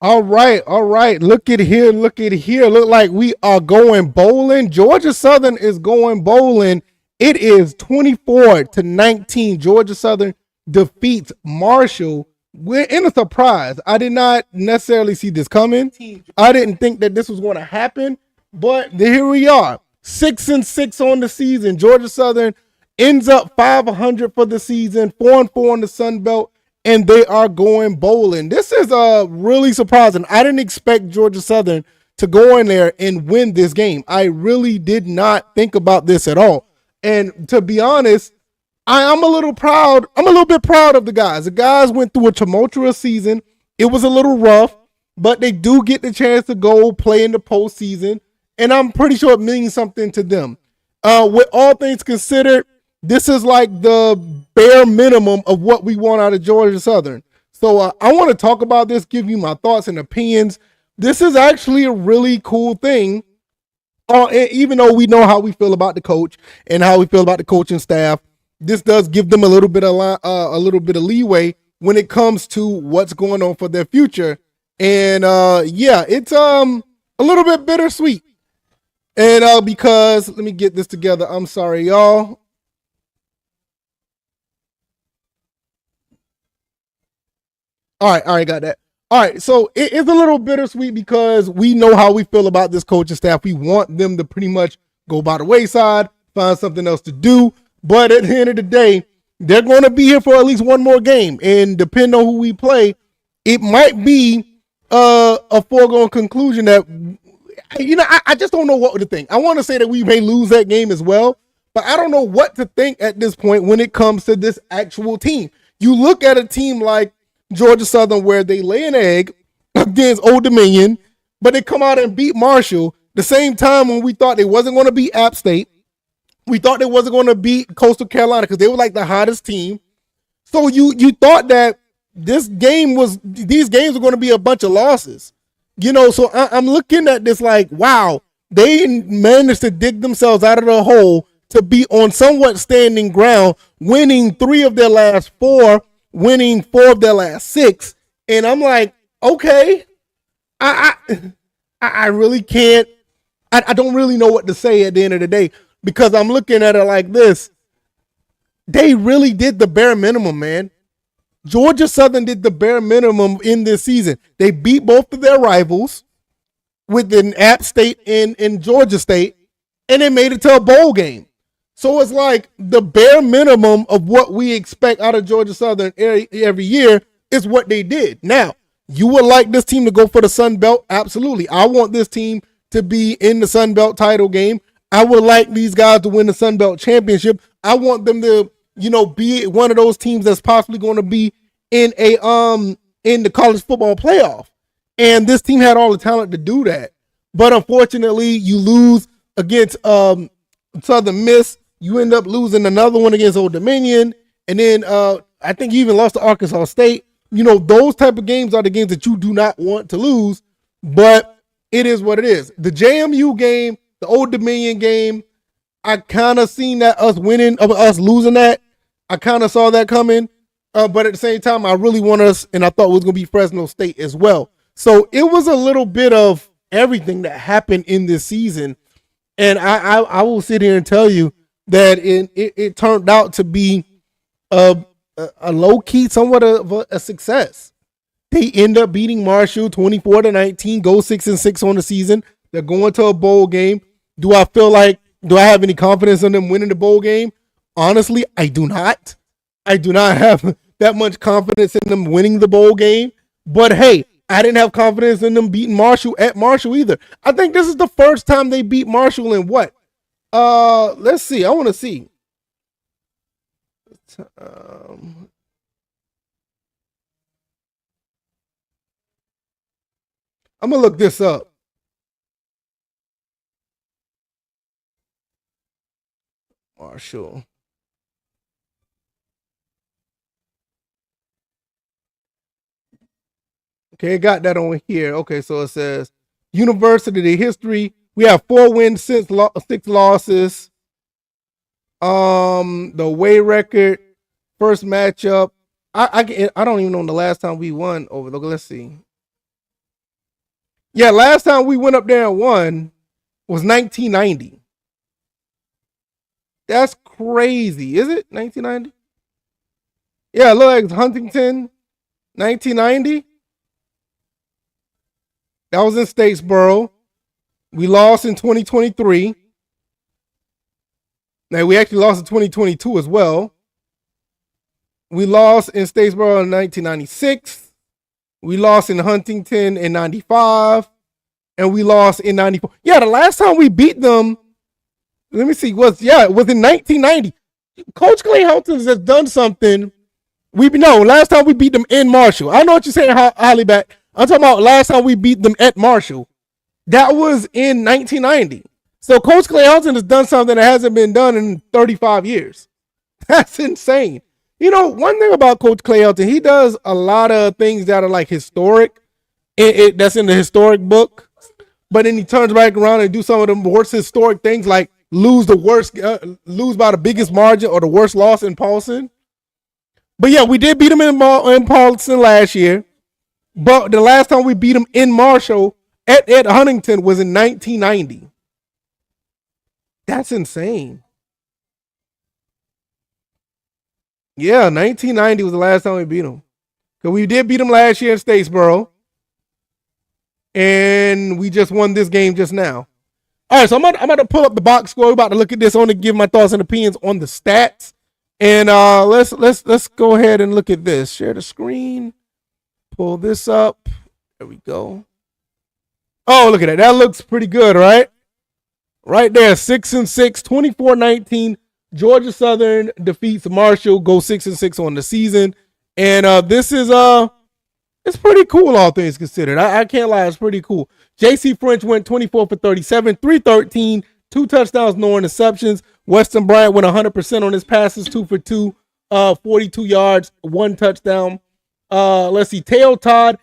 All right, all right. Look at here, look at here. Look like we are going bowling. Georgia Southern is going bowling. It is 24-19. Georgia Southern defeats Marshall. We're in a surprise. I did not necessarily see this coming. I didn't think that this was going to happen, but here we are. 6-6 on the season. Georgia Southern ends up 500 for the season, 4-4 on the Sun Belt, and they are going bowling. This is really surprising. I didn't expect Georgia Southern to go in there and win this game. I really did not think about this at all. And to be honest, I'm a little proud. I'm a little bit proud of the guys. The guys went through a tumultuous season. It was a little rough, but they do get the chance to go play in the postseason, and I'm pretty sure it means something to them. With all things considered, this is like the bare minimum of what we want out of Georgia Southern. So I want to talk about this, give you my thoughts and opinions. This is actually a really cool thing. Even though we know how we feel about the coach and how we feel about the coaching staff, this does give them a little bit of leeway when it comes to what's going on for their future. And yeah, it's a little bit bittersweet. And because let me get this together. I'm sorry, y'all. All right, got that. All right, so it's a little bittersweet because we know how we feel about this coaching staff. We want them to pretty much go by the wayside, find something else to do. But at the end of the day, they're going to be here for at least one more game. And depending on who we play, it might be a foregone conclusion that, I just don't know what to think. I want to say that we may lose that game as well, but I don't know what to think at this point when it comes to this actual team. You look at a team like Georgia Southern where they lay an egg against Old Dominion, but they come out and beat Marshall the same time when we thought they wasn't going to beat App State. We thought they wasn't going to beat Coastal Carolina because they were like the hottest team. So you thought that these games were going to be a bunch of losses. So I'm looking at this like, wow, they managed to dig themselves out of the hole to be on somewhat standing ground, winning 3 of their last 4, winning 4 of their last 6. And I'm like, okay, I really can't, I don't really know what to say at the end of the day because I'm looking at it like this. They really did the bare minimum, man. Georgia Southern did the bare minimum in this season. They beat both of their rivals within App State and Georgia State, and they made it to a bowl game. So it's like the bare minimum of what we expect out of Georgia Southern every year is what they did. Now, you would like this team to go for the Sun Belt? Absolutely. I want this team to be in the Sun Belt title game. I would like these guys to win the Sun Belt championship. I want them to, be one of those teams that's possibly going to be in the college football playoff. And this team had all the talent to do that. But unfortunately, you lose against Southern Miss. You end up losing another one against Old Dominion. And then I think you even lost to Arkansas State. Those type of games are the games that you do not want to lose. But it is what it is. The JMU game, the Old Dominion game, I kind of seen that us losing that. I kind of saw that coming. But at the same time, I really want us, and I thought it was going to be Fresno State as well. So it was a little bit of everything that happened in this season. And I will sit here and tell you that it turned out to be a low-key, somewhat of a success. They end up beating Marshall 24-19, go 6-6 on the season. They're going to a bowl game. Do I have any confidence in them winning the bowl game? Honestly, I do not. I do not have that much confidence in them winning the bowl game. But hey, I didn't have confidence in them beating Marshall at Marshall either. I think this is the first time they beat Marshall in what? Let's see. I want to see. I'm going to look this up. Marshall. Okay, got that on here. Okay, so it says university history. We have 4 wins, 6 losses. The away record, first matchup. I don't even know the last time we won over. Let's see. Yeah, last time we went up there and won was 1990. That's crazy. Is it 1990? Yeah, it looks like Huntington, 1990. That was in Statesboro. We lost in 2023. Now, we actually lost in 2022 as well. We lost in Statesboro in 1996. We lost in Huntington in 95. And we lost in 94. Yeah, the last time we beat them, let me see, it was in 1990. Coach Clay Helton has done something. Last time we beat them in Marshall. I know what you're saying, Hollyback. I'm talking about last time we beat them at Marshall. That was in 1990. So Coach Clay Helton has done something that hasn't been done in 35 years. That's insane. One thing about Coach Clay Helton, he does a lot of things that are like historic. That's in the historic book. But then he turns back around and do some of the worst historic things, like lose by the biggest margin or the worst loss in Paulson. But yeah, we did beat him in Paulson last year. But the last time we beat him in Marshall at Huntington was in 1990. That's insane. Yeah, 1990 was the last time we beat him. Because we did beat him last year in Statesboro. And we just won this game just now. All right, so I'm about to pull up the box score. We're about to look at this. I want to give my thoughts and opinions on the stats. And let's go ahead and look at this. Share the screen. Pull this up. There we go. Oh, look at that. That looks pretty good, right? Right there, 6-6, 24-19. Georgia Southern defeats Marshall, go 6-6 on the season. And this is it's pretty cool, all things considered. I can't lie, it's pretty cool. J.C. French went 24 for 37, 313, 2 touchdowns, no interceptions. Weston Bryant went 100% on his passes, 2 for 2, 42 yards, 1 touchdown. Let's see, Tail Todd.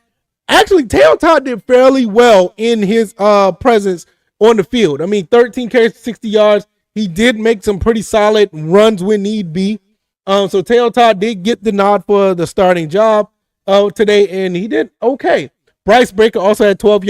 Actually, Tail Todd did fairly well in his presence on the field. I mean, 13 carries, 60 yards. He did make some pretty solid runs when need be. So Tail Todd did get the nod for the starting job today, and he did okay. Bryce Baker also had 12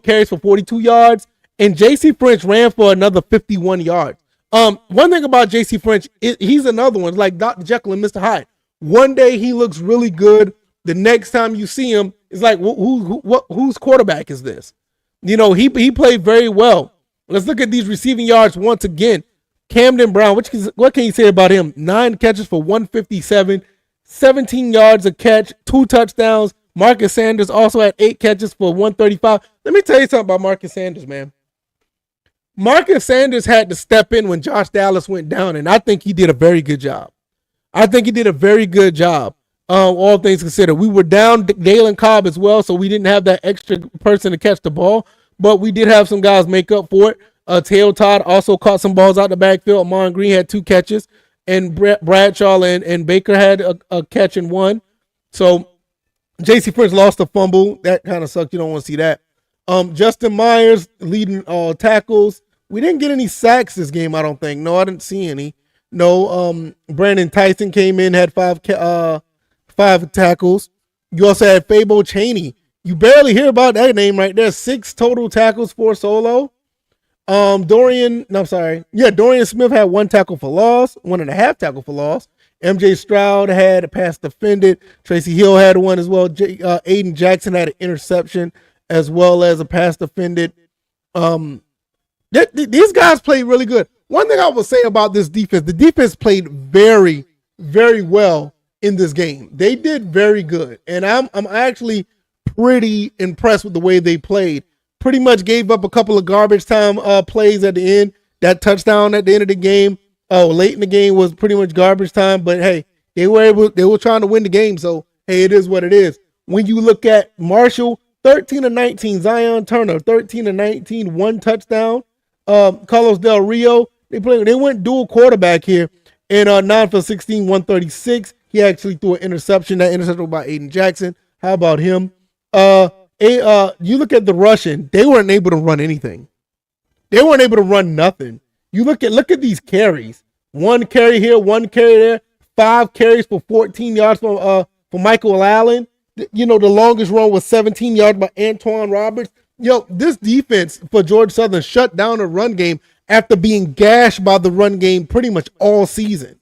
carries for 42 yards, and J.C. French ran for another 51 yards. One thing about J.C. French, he's another one, like Dr. Jekyll and Mr. Hyde. One day he looks really good. The next time you see him, it's like, whose quarterback is this? He played very well. Let's look at these receiving yards once again. Camden Brown, what can you say about him? 9 catches for 157, 17 yards a catch, 2 touchdowns. Marcus Sanders also had 8 catches for 135. Let me tell you something about Marcus Sanders, man. Marcus Sanders had to step in when Josh Dallas went down, and I think he did a very good job. All things considered. We were down Dalen Cobb as well, so we didn't have that extra person to catch the ball, but we did have some guys make up for it. Tail Todd also caught some balls out the backfield. Amon Green had 2 catches, and Bradshaw and Baker had a catch and 1. So J.C. French lost a fumble. That kind of sucked. You don't want to see that. Justin Myers leading all tackles. We didn't get any sacks this game, I don't think. No, I didn't see any. No, Brandon Tyson came in, had 5 tackles. You also had Fabo Chaney. You barely hear about that name right there. 6 total tackles, 4 solo. Dorian Smith had 1 tackle for loss, 1.5 tackle for loss. MJ Stroud had a pass defended. Tracy Hill had 1 as well. Aiden Jackson had an interception as well as a pass defended. These guys played really good. One thing I will say about this defense, the defense played very, very well in this game. They did very good, and I'm actually pretty impressed with the way they played. Pretty much gave up a couple of garbage time plays at the end. That touchdown at the end of the game, late in the game, was pretty much garbage time. But hey, they were trying to win the game, so hey, it is what it is. When you look at Marshall, 13-19, Zion Turner, 13-19, 1 touchdown. Carlos Del Rio, they went dual quarterback here, and 9 for 16, 136. He actually threw an interception. That interception was by Aiden Jackson. How about him? You look at the rushing, they weren't able to run anything. They weren't able to run nothing. You look at these carries. 1 carry here, 1 carry there, 5 carries for 14 yards for Michael Allen. The longest run was 17 yards by Antoine Roberts. This defense for Georgia Southern shut down the run game after being gashed by the run game pretty much all season.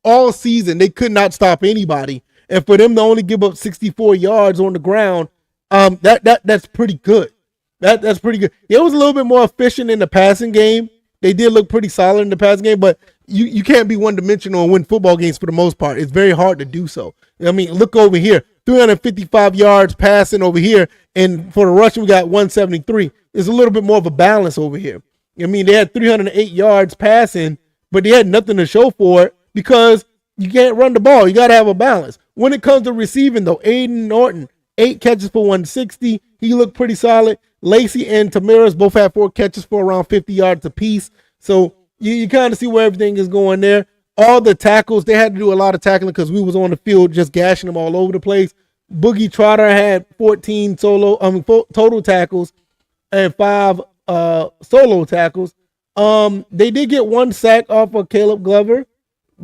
All season, they could not stop anybody. And for them to only give up 64 yards on the ground, that's pretty good. That's pretty good. It was a little bit more efficient in the passing game. They did look pretty solid in the passing game, but you can't be one-dimensional and win football games for the most part. It's very hard to do so. I mean, look over here. 355 yards passing over here, and for the rushing, we got 173. There's a little bit more of a balance over here. I mean, they had 308 yards passing, but they had nothing to show for it because you can't run the ball. You got to have a balance. When it comes to receiving, though, Aiden Norton, 8 catches for 160. He looked pretty solid. Lacey and Tamiris both had 4 catches for around 50 yards apiece. So you kind of see where everything is going there. All the tackles, they had to do a lot of tackling because we was on the field just gashing them all over the place. Boogie Trotter had 14 total tackles and 5 solo tackles. They did get 1 sack off of Caleb Glover.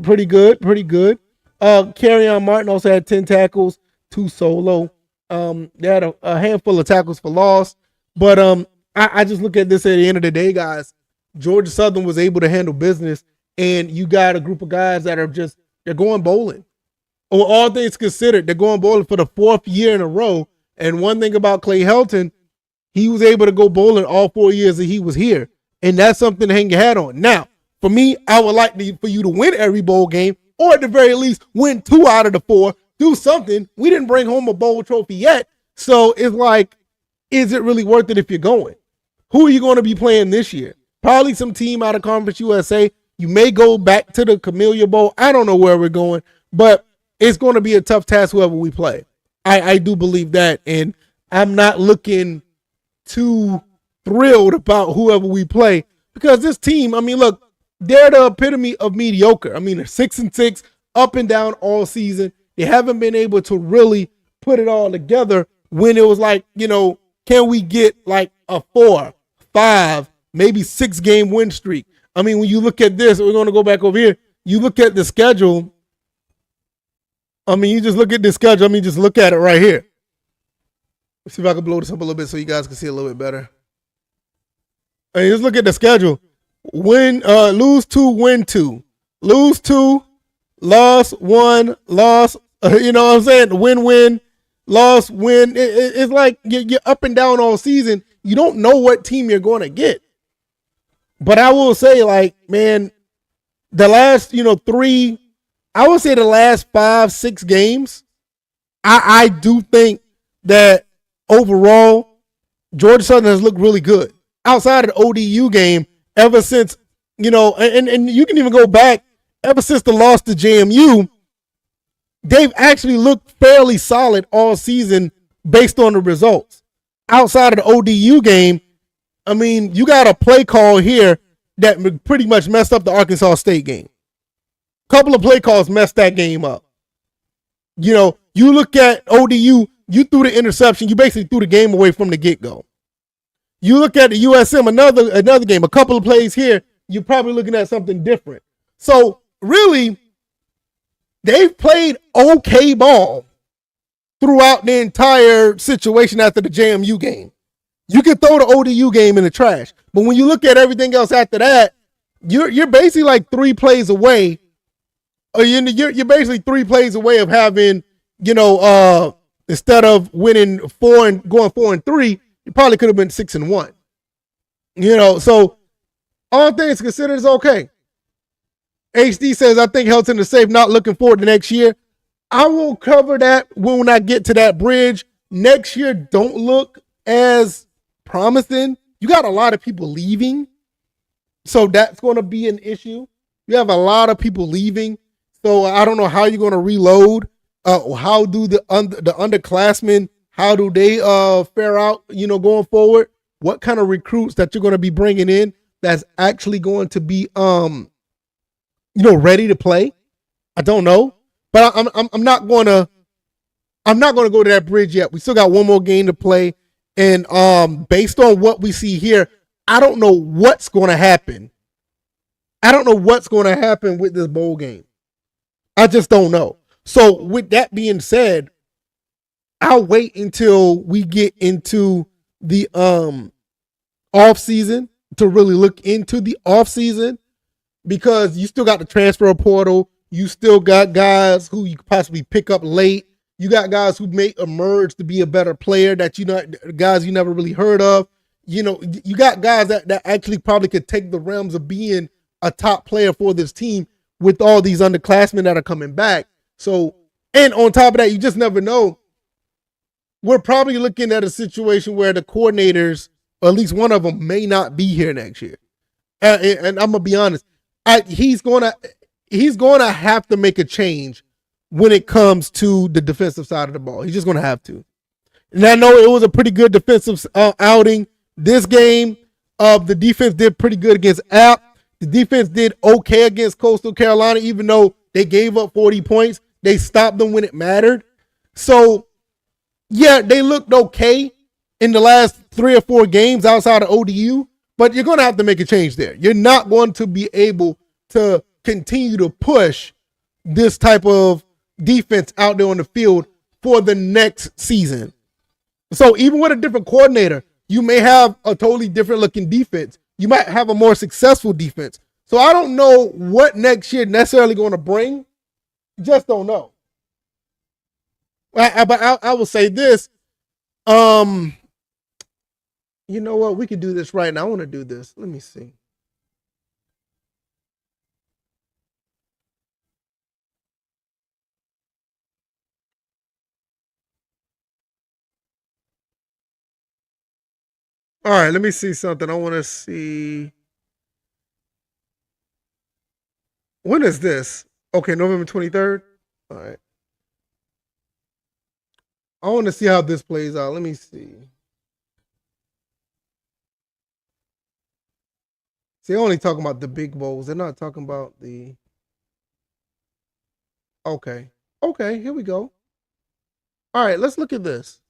Pretty good. Kerryon Martin also had 10 tackles, 2 solo. They had a handful of tackles for loss. But I just look at this at the end of the day, guys. Georgia Southern was able to handle business, and you got a group of guys that are they're going bowling. All things considered, they're going bowling for the 4th year in a row. And one thing about Clay Helton, he was able to go bowling all 4 years that he was here. And that's something to hang your hat on. Now, for me, I would like for you to win every bowl game, or at the very least, win 2 out of the 4. Do something. We didn't bring home a bowl trophy yet. So it's like, is it really worth it if you're going? Who are you going to be playing this year? Probably some team out of Conference USA. You may go back to the Camellia Bowl. I don't know where we're going, but it's going to be a tough task whoever we play. I do believe that, and I'm not looking too thrilled about whoever we play because this team, I mean, look, they're the epitome of mediocre. I mean, they're 6-6, up and down all season. They haven't been able to really put it all together when it was like, can we get like a 4, 5, maybe 6 game win streak? I mean, when you look at this, we're going to go back over here. You look at the schedule. I mean, you just look at the schedule. I mean, just look at it right here. Let's see if I can blow this up a little bit so you guys can see a little bit better. I mean, just look at the schedule. Lose 2, win 2. Lose 2, loss 1, loss. You know what I'm saying? Win, loss, win. It's like you're up and down all season. You don't know what team you're going to get. But I will say, like, man, the last, 3, I would say the last 5, 6 games, I do think that overall, Georgia Southern has looked really good. Outside of the ODU game, ever since, and you can even go back, ever since the loss to JMU, they've actually looked fairly solid all season based on the results. Outside of the ODU game, I mean, you got a play call here that pretty much messed up the Arkansas State game. Couple of play calls messed that game up. You look at ODU, you threw the interception, you basically threw the game away from the get-go. You look at the USM, another game, a couple of plays here, you're probably looking at something different. So, really, they've played okay ball throughout the entire situation after the JMU game. You can throw the ODU game in the trash. But when you look at everything else after that, you're basically like 3 plays away. Or you're basically 3 plays away of having, instead of winning 4 and going 4-3, you probably could have been 6-1. So all things considered is okay. HD says, I think Helton is safe, not looking forward to next year. I will cover that when I get to that bridge. Next year don't look as promising. You got a lot of people leaving. So that's going to be an issue. You have a lot of people leaving. So I don't know how you're going to reload. How do the underclassmen, how do they fare out, going forward? What kind of recruits that you're going to be bringing in that's actually going to be, ready to play? I don't know. But I'm not going to go to that bridge yet. We still got one more game to play. And based on what we see here, I don't know what's going to happen. I don't know what's going to happen with this bowl game. I just don't know. So with that being said, I'll wait until we get into the off season to really look into the off season because you still got the transfer portal. You still got guys who you could possibly pick up late. You got guys who may emerge to be a better player that guys you never really heard of. You got guys that actually probably could take the realms of being a top player for this team with all these underclassmen that are coming back. So, and on top of that, you just never know. We're probably looking at a situation where the coordinators, or at least one of them, may not be here next year. And I'm gonna be honest, he's gonna have to make a change when it comes to the defensive side of the ball. He's just gonna have to. And I know it was a pretty good defensive outing this game. The defense did pretty good against App. The defense did okay against Coastal Carolina, even though they gave up 40 points. They stopped them when it mattered. So, yeah, they looked okay in the last 3 or 4 games outside of ODU, but you're going to have to make a change there. You're not going to be able to continue to push this type of defense out there on the field for the next season. So even with a different coordinator, you may have a totally different looking defense. You might have a more successful defense. So I don't know what next year necessarily going to bring. Just don't know. But I will say this. You know what? We could do this right now. I want to do this. Let me see. All right, let me see something. I want to see. When is this? Okay, November 23rd. All right. I want to see how this plays out. Let me see. See, they're only talking about the big bowls. They're not talking about the. Okay. Okay, here we go. All right, let's look at this.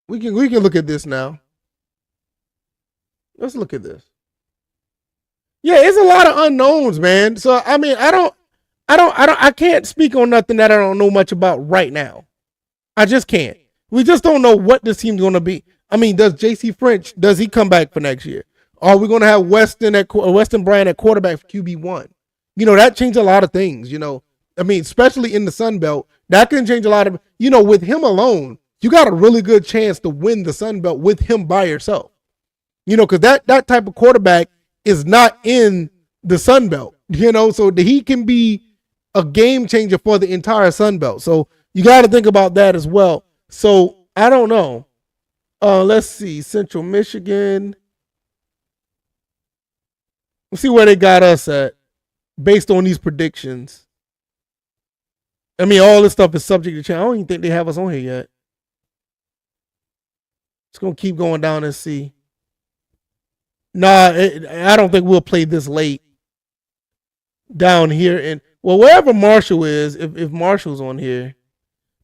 We can look at this now. Let's look at this. Yeah, it's a lot of unknowns, man. So I mean, I can't speak on nothing that I don't know much about right now. I just can't. We just don't know what this team's going to be. I mean, does JC French, does he come back for next year? Are we going to have Weston Bryant at quarterback for QB1? That changed a lot of things, I mean, especially in the Sun Belt, that can change a lot of, with him alone, you got a really good chance to win the Sun Belt with him by yourself. Because that type of quarterback is not in the Sun Belt, so he can be a game changer for the entire Sun Belt. So you got to think about that as well. So I don't know. Let's see. Central Michigan. Let's see where they got us at based on these predictions. I mean, all this stuff is subject to change. I don't even think they have us on here yet. Just going to keep going down and see. Nah, I don't think we'll play this late down here. And well, wherever Marshall is, if Marshall's on here,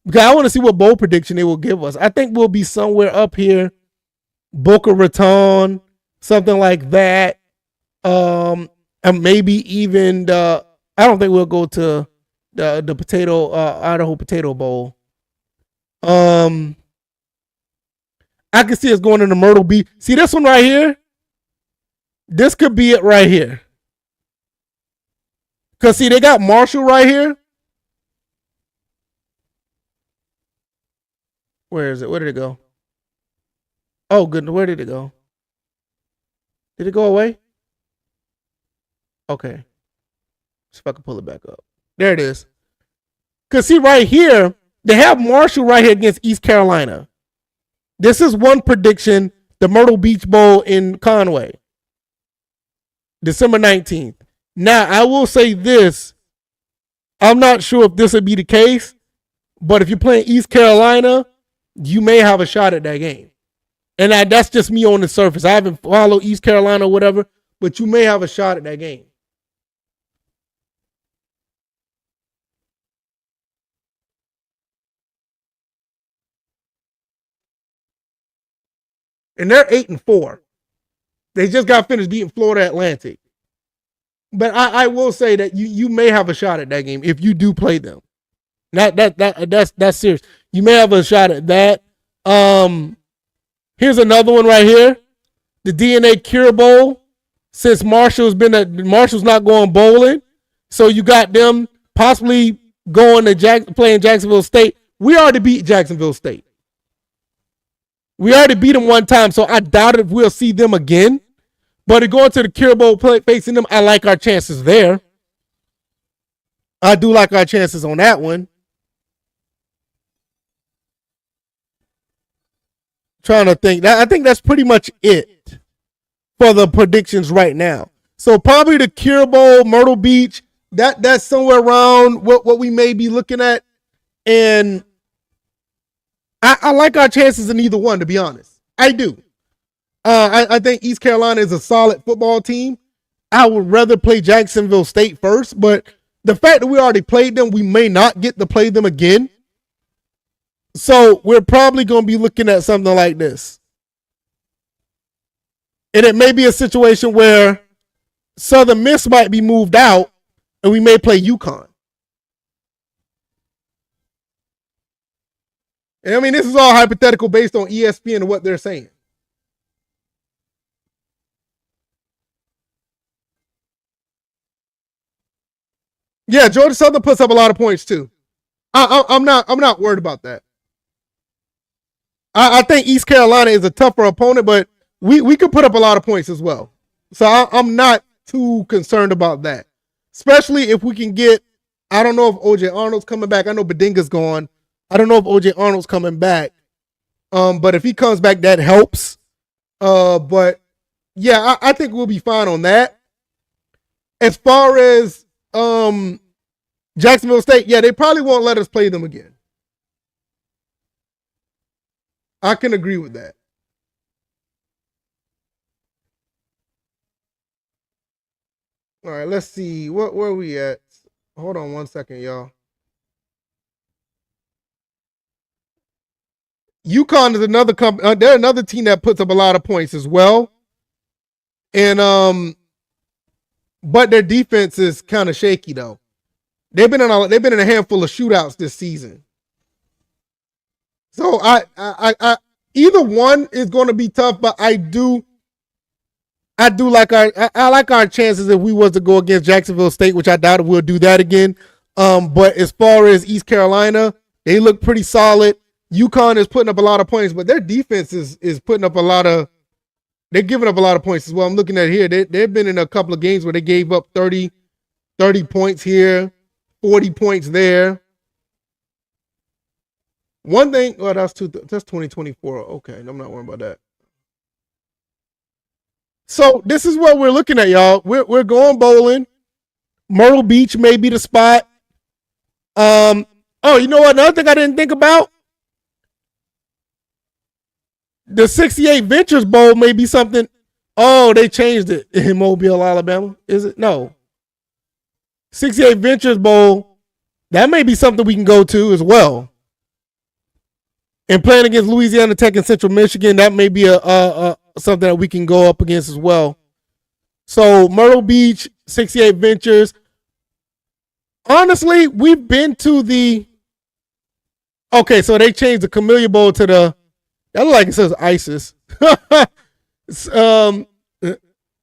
because I want to see what bowl prediction they will give us. I think we'll be somewhere up here, Boca Raton, something like that. And maybe even I don't think we'll go to the Idaho Potato Bowl. I can see us going to the Myrtle Beach. See this one right here? This could be it right here. Because, see, they got Marshall right here. Where is it? Where did it go? Oh, goodness. Where did it go? Did it go away? Okay. See if I can pull it back up. There it is. Because, see, right here, they have Marshall right here against East Carolina. This is one prediction, the Myrtle Beach Bowl in Conway. December 19th. Now, I will say this. I'm not sure if this would be the case, but if you're playing East Carolina, you may have a shot at that game. And that's just me on the surface. I haven't followed East Carolina or whatever, but you may have a shot at that game. And they're 8-4. They just got finished beating Florida Atlantic. But I will say that you may have a shot at that game if you do play them. That's serious. You may have a shot at that. Here's another one right here. The DNA Cure Bowl. Since Marshall's not going bowling, so you got them possibly going to playing Jacksonville State. We already beat Jacksonville State. We already beat them one time, so I doubt if we'll see them again. But going to the Cure Bowl facing them, I like our chances there. I do like our chances on that one. Trying to think. I think that's pretty much it for the predictions right now. So probably the Cure Bowl, Myrtle Beach, that's somewhere around what we may be looking at. And I like our chances in either one, to be honest. I do. I think East Carolina is a solid football team. I would rather play Jacksonville State first, but the fact that we already played them, we may not get to play them again. So we're probably going to be looking at something like this. And it may be a situation where Southern Miss might be moved out and we may play UConn. And I mean, this is all hypothetical based on ESPN and what they're saying. Yeah, Georgia Southern puts up a lot of points too. I'm not worried about that. I think East Carolina is a tougher opponent, but we could put up a lot of points as well. So I'm not too concerned about that. Especially if we can get, I don't know if OJ Arnold's coming back. I know Bedinga's gone. I don't know if OJ Arnold's coming back. But if he comes back, that helps. But yeah, I think we'll be fine on that. As far as Jacksonville State, yeah, they probably won't let us play them again. I can agree with that. All right, let's see. Where are we at? Hold on one second, y'all. UConn is another company. They're another team that puts up a lot of points as well. And but their defense is kind of shaky though. They've been in a handful of shootouts this season. So I either one is going to be tough, but I do like our chances if we was to go against Jacksonville State, which I doubt we'll do that again. But as far as East Carolina, they look pretty solid. UConn is putting up a lot of points, but their defense is putting up they're giving up a lot of points as well. I'm looking at here. They've been in a couple of games where they gave up 30 points here, 40 points there. One thing, well, that's 2024. Okay, I'm not worried about that. So this is what we're looking at, y'all. We're going bowling. Myrtle Beach may be the spot. Oh, you know what? Another thing I didn't think about. The 68 Ventures Bowl may be something. Oh, they changed it in Mobile, Alabama. Is it? No. 68 Ventures Bowl. That may be something we can go to as well. And playing against Louisiana Tech and Central Michigan, that may be a something that we can go up against as well. So Myrtle Beach, 68 Ventures. Honestly, we've been to the. Okay, so they changed the Camellia Bowl to the. That look like it says ISIS.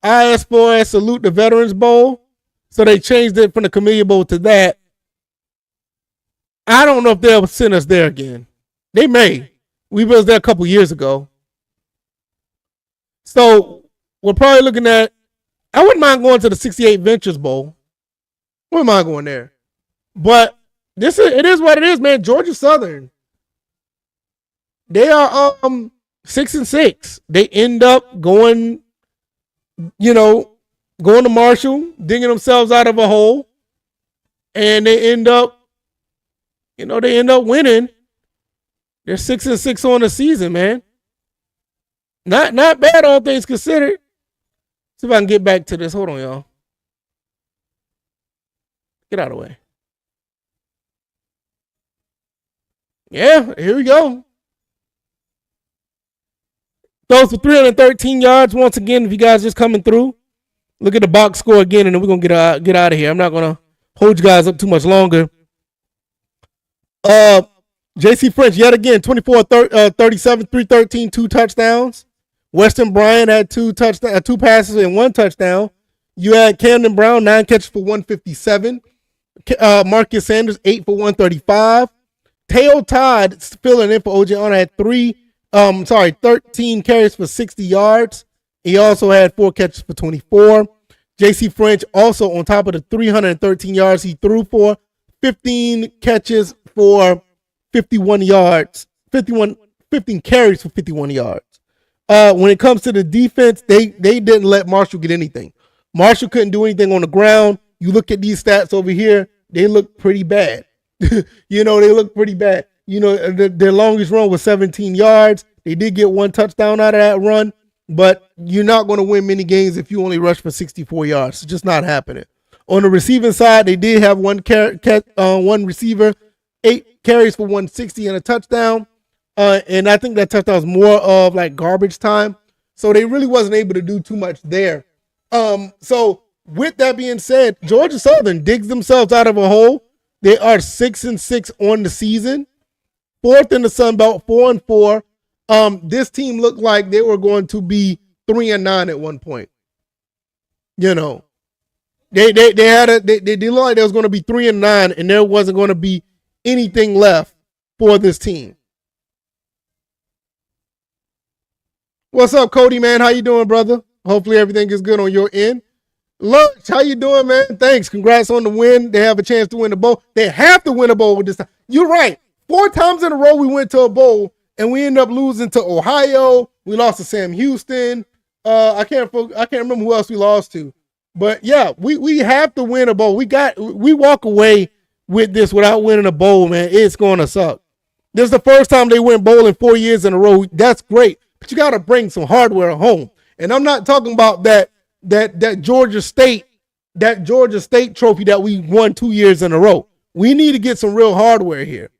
IS4S Salute the Veterans Bowl. So they changed it from the Camellia Bowl to that. I don't know if they'll send us there again. They may. We was there a couple years ago. So we're probably looking at. I wouldn't mind going to the 68 Ventures Bowl. I wouldn't mind going there. But it is what it is, man. Georgia Southern. They are 6-6. They end up going to Marshall, digging themselves out of a hole, and they end up winning. They're 6-6 on the season, man. Not bad, all things considered. See if I can get back to this. Hold on, y'all. Get out of the way. Yeah, here we go. Those for 313 yards. Once again, if you guys just coming through, Look at the box score again, and then we're gonna get out of here. I'm not gonna hold you guys up too much longer. J.C. French yet again 24 37, 313, 2 touchdowns. Weston Bryant had two passes and 1 touchdown. You had Camden Brown 9 catches for 157. Marcus Sanders 8 for 135. Teo Todd filling in for OJ Arnold had 13 carries for 60 yards. He also had 4 catches for 24. J.C. French also on top of the 313 yards he threw for 15 catches for 51 yards, 15 carries for 51 yards. When it comes to the defense, they didn't let Marshall get anything. Marshall couldn't do anything on the ground. You look at these stats over here, they look pretty bad. They look pretty bad. Their longest run was 17 yards. They did get 1 touchdown out of that run, but you're not going to win many games if you only rush for 64 yards. It's just not happening. On the receiving side, they did have one receiver, 8 carries for 160 and a touchdown. And I think that touchdown was more of like garbage time. So they really wasn't able to do too much there. So with that being said, Georgia Southern digs themselves out of a hole. They are 6-6 on the season, 4th in the Sun Belt, 4-4. This team looked like they were going to be 3-9 at one point. They looked like they was going to be 3-9, and there wasn't going to be anything left for this team. What's up, Cody, man? How you doing, brother? Hopefully everything is good on your end. Lunch, how you doing, man? Thanks. Congrats on the win. They have a chance to win the bowl. They have to win a bowl this time. You're right. 4 times in a row we went to a bowl, and we ended up losing to Ohio. We lost to Sam Houston. I can't remember who else we lost to. But yeah, we have to win a bowl. We walk away with this without winning a bowl, man. It's going to suck. This is the first time they went bowling 4 years in a row. That's great. But you got to bring some hardware home. And I'm not talking about that Georgia State trophy that we won 2 years in a row. We need to get some real hardware here.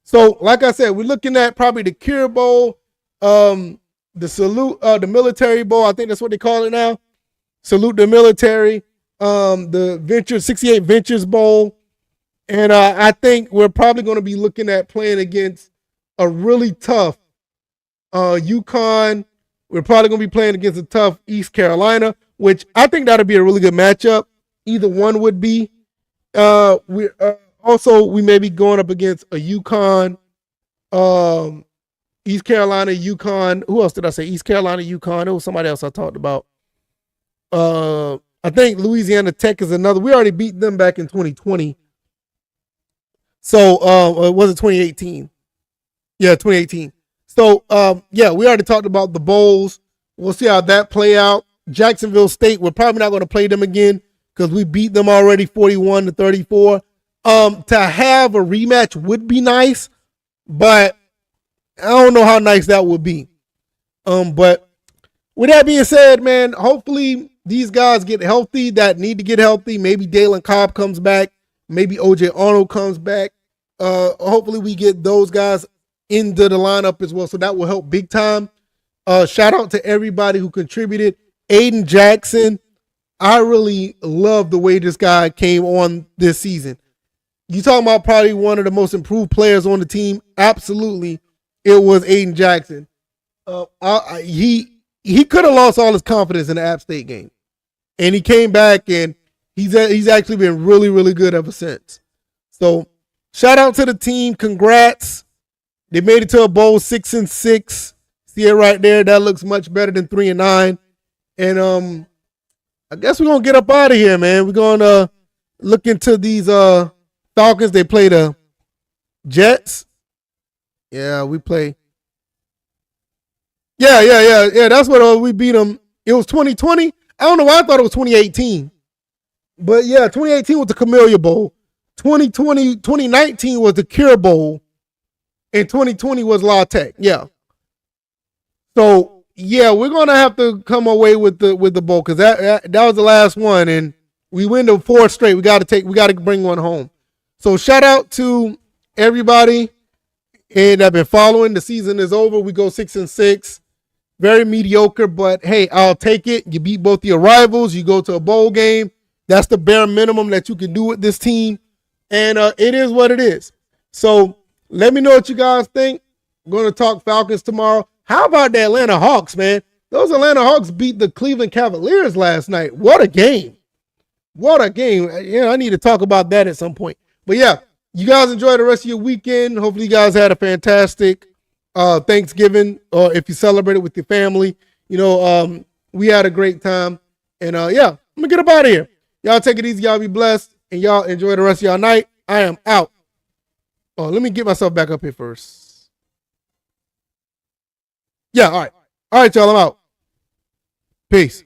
So, like I said, we're looking at probably the Cure Bowl, the Military Bowl. I think that's what they call it now. Salute the Military, the 68 Ventures Bowl. And I think we're probably going to be looking at playing against a really tough UConn. We're probably going to be playing against a tough East Carolina, which I think that'll be a really good matchup. Either one would be. We may be going up against a UConn, East Carolina, UConn. Who else did I say? East Carolina, UConn. It was somebody else I talked about. I think Louisiana Tech is another. We already beat them back in 2020. So, was it 2018? Yeah, 2018. So, we already talked about the bowls. We'll see how that play out. Jacksonville State, we're probably not going to play them again because we beat them already 41-34. To have a rematch would be nice, but I don't know how nice that would be. But with that being said, man, hopefully these guys get healthy that need to get healthy. Maybe Dalen Cobb comes back. Maybe OJ Arnold comes back. Hopefully we get those guys into the lineup as well. So that will help big time. Shout out to everybody who contributed. Aiden Jackson, I really love the way this guy came on this season. You talking about probably one of the most improved players on the team? Absolutely, it was Aiden Jackson. He could have lost all his confidence in the App State game, and he came back and he's actually been really, really good ever since. So shout out to the team. Congrats. They made it to a bowl 6-6. See it right there. That looks much better than 3-9. And I guess we're gonna get up out of here, man. We're gonna look into these Falcons. They play the Jets. Yeah, we play. Yeah. That's what we beat them. It was 2020. I don't know why I thought it was 2018. But yeah, 2018 was the Camellia Bowl. 2019 was the Cure Bowl. And 2020 was La Tech. Yeah. So yeah, we're gonna have to come away with the bowl because that was the last one, and we win the 4th straight. We got to bring one home. So shout out to everybody and I've been following. The season is over. We go 6-6. very mediocre, but hey, I'll take it. You beat both your rivals. You go to a bowl game. That's the bare minimum that you can do with this team. And it is what it is. So let me know what you guys think. I'm going to talk Falcons tomorrow. How about the Atlanta Hawks, man? Those Atlanta Hawks beat the Cleveland Cavaliers last night. What a game. What a game. Yeah, I need to talk about that at some point. But yeah, you guys enjoy the rest of your weekend. Hopefully you guys had a fantastic Thanksgiving, or if you celebrated with your family. We had a great time. And yeah, I'm going to get up out of here. Y'all take it easy. Y'all be blessed. And y'all enjoy the rest of y'all night. I am out. Oh, let me get myself back up here first. Yeah, all right. All right, y'all, I'm out. Peace.